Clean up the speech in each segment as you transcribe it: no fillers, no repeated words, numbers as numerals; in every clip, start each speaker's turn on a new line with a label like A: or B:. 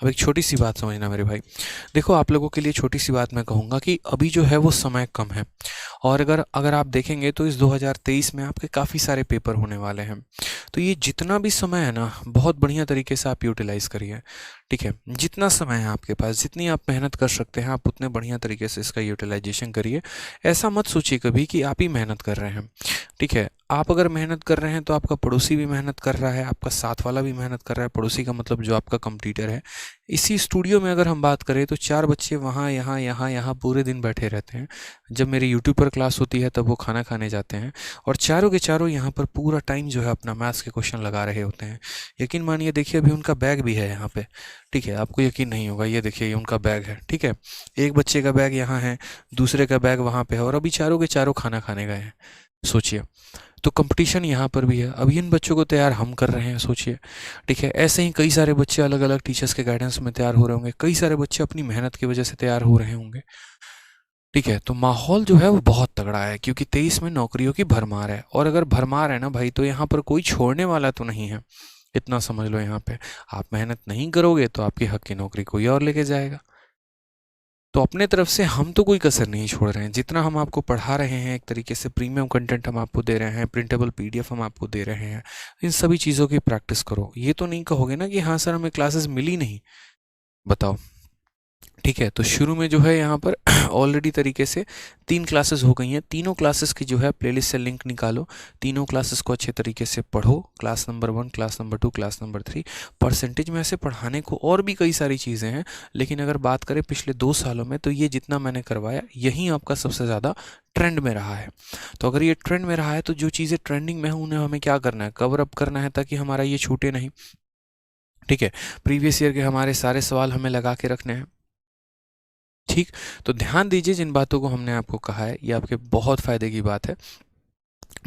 A: अब एक छोटी सी बात समझना मेरे भाई। देखो, आप लोगों के लिए छोटी सी बात मैं कहूँगा कि अभी जो है वो समय कम है। और अगर अगर आप देखेंगे तो इस 2023 में आपके काफ़ी सारे पेपर होने वाले हैं। तो ये जितना भी समय है ना, बहुत बढ़िया तरीके से आप यूटिलाइज़ करिए। ठीक है, जितना समय है आपके पास, जितनी आप मेहनत कर सकते हैं, आप उतने बढ़िया तरीके से इसका यूटिलाइजेशन करिए। ऐसा मत सोचिए कभी कि आप ही मेहनत कर रहे हैं। ठीक है, आप अगर मेहनत कर रहे हैं तो आपका पड़ोसी भी मेहनत कर रहा है, आपका साथ वाला भी मेहनत कर रहा है। पड़ोसी का मतलब जो आपका कंप्यूटर है। इसी स्टूडियो में अगर हम बात करें तो 4 बच्चे वहाँ यहाँ यहाँ यहाँ पूरे दिन बैठे रहते हैं। जब मेरी यूट्यूब पर क्लास होती है तब वो खाना खाने जाते हैं, और चारों के चारों यहाँ पर पूरा टाइम जो है अपना मैथ्स के क्वेश्चन लगा रहे होते हैं। यकीन मानिए, देखिए अभी उनका बैग भी है यहाँ पे। ठीक है, आपको यकीन नहीं होगा, ये देखिए ये उनका बैग है। ठीक है, एक बच्चे का बैग यहाँ है, दूसरे का बैग वहाँ पे है, और अभी चारों के चारों खाना खाने गए हैं। सोचिए, तो कंपटीशन यहाँ पर भी है। अब इन बच्चों को तैयार हम कर रहे हैं, सोचिए। ठीक है, ऐसे ही कई सारे बच्चे अलग अलग टीचर्स के गाइडेंस में तैयार हो रहे होंगे, कई सारे बच्चे अपनी मेहनत की वजह से तैयार हो रहे होंगे। ठीक है, तो माहौल जो है वो बहुत तगड़ा है, क्योंकि 23 में नौकरियों की भरमार है। और अगर भरमार है ना भाई, तो यहाँ पर कोई छोड़ने वाला तो नहीं है। इतना समझ लो यहाँ पे। आप मेहनत नहीं करोगे तो आपकी हक की नौकरी कोई और लेके जाएगा। तो अपने तरफ से हम तो कोई कसर नहीं छोड़ रहे हैं। जितना हम आपको पढ़ा रहे हैं, एक तरीके से प्रीमियम कंटेंट हम आपको दे रहे हैं, प्रिंटेबल पीडीएफ हम आपको दे रहे हैं, इन सभी चीज़ों की प्रैक्टिस करो। ये तो नहीं कहोगे ना कि हाँ सर हमें क्लासेस मिली नहीं। बताओ। ठीक है, तो शुरू में जो है यहाँ पर ऑलरेडी तरीके से 3 क्लासेस हो गई हैं। तीनों क्लासेस की जो है प्लेलिस्ट से लिंक निकालो, तीनों क्लासेस को अच्छे तरीके से पढ़ो। Class number 1, class number 2, class number 3। Percentage में ऐसे पढ़ाने को और भी कई सारी चीज़ें हैं, लेकिन अगर बात करें पिछले 2 सालों में, तो ये जितना मैंने करवाया यही आपका सबसे ज़्यादा ट्रेंड में रहा है। तो अगर ये ट्रेंड में रहा है तो जो चीज़ें ट्रेंडिंग में हैं उन्हें हमें क्या करना है, कवर अप करना है, ताकि हमारा ये छूटे नहीं। ठीक है, प्रीवियस ईयर के हमारे सारे सवाल हमें लगा के रखने हैं। ठीक, तो ध्यान दीजिए जिन बातों को हमने आपको कहा है, ये आपके बहुत फ़ायदे की बात है।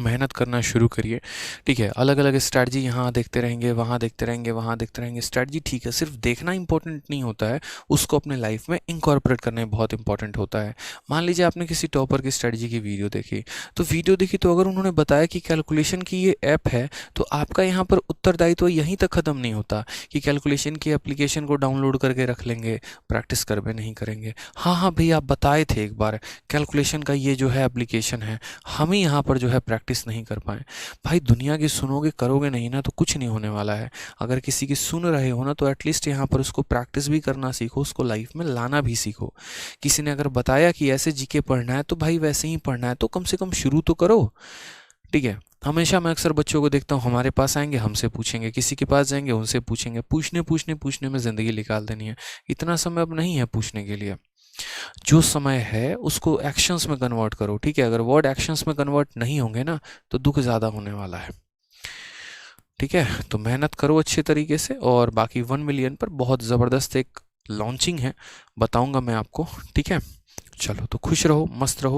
A: मेहनत करना शुरू करिए। ठीक है, अलग अलग स्ट्रैटेजी यहाँ देखते रहेंगे, वहाँ देखते रहेंगे, वहाँ देखते रहेंगे। स्ट्रैटेजी ठीक है, सिर्फ देखना इंपॉर्टेंट नहीं होता है, उसको अपने लाइफ में इंकॉर्पोरेट करना बहुत इंपॉर्टेंट होता है। मान लीजिए आपने किसी टॉपर की स्ट्रैटेजी की वीडियो देखी तो अगर उन्होंने बताया कि कैलकुलेशन की ये ऐप है, तो आपका यहाँ पर उत्तरदायित्व यहीं तक ख़त्म नहीं होता कि कैलकुलेशन की एप्लीकेशन को डाउनलोड करके रख लेंगे, प्रैक्टिस करवे नहीं करेंगे। हाँ हाँ भाई, आप बताए थे एक बार कैलकुलेशन का ये जो है एप्लीकेशन है, हम ही यहाँ पर जो है प्रैक्टिस नहीं कर पाए। भाई दुनिया की सुनोगे करोगे नहीं ना, तो कुछ नहीं होने वाला है। अगर किसी की सुन रहे हो ना, तो एटलीस्ट यहाँ पर उसको प्रैक्टिस भी करना सीखो, उसको लाइफ में लाना भी सीखो। किसी ने अगर बताया कि ऐसे जीके पढ़ना है, तो भाई वैसे ही पढ़ना है, तो कम से कम शुरू तो करो। ठीक है, हमेशा मैं अक्सर बच्चों को देखता हूँ, हमारे पास आएंगे हमसे पूछेंगे, किसी के पास जाएंगे उनसे पूछेंगे, पूछने पूछने पूछने में ज़िंदगी निकाल देनी है। इतना समय अब नहीं है पूछने के लिए। जो समय है उसको एक्शंस में कन्वर्ट करो। ठीक है, अगर वर्ड एक्शंस में कन्वर्ट नहीं होंगे ना, तो दुख ज़्यादा होने वाला है। ठीक है, तो मेहनत करो अच्छे तरीके से। और बाकी 1 मिलियन पर बहुत ज़बरदस्त एक लॉन्चिंग है, बताऊंगा मैं आपको। ठीक है, चलो तो खुश रहो, मस्त रहो।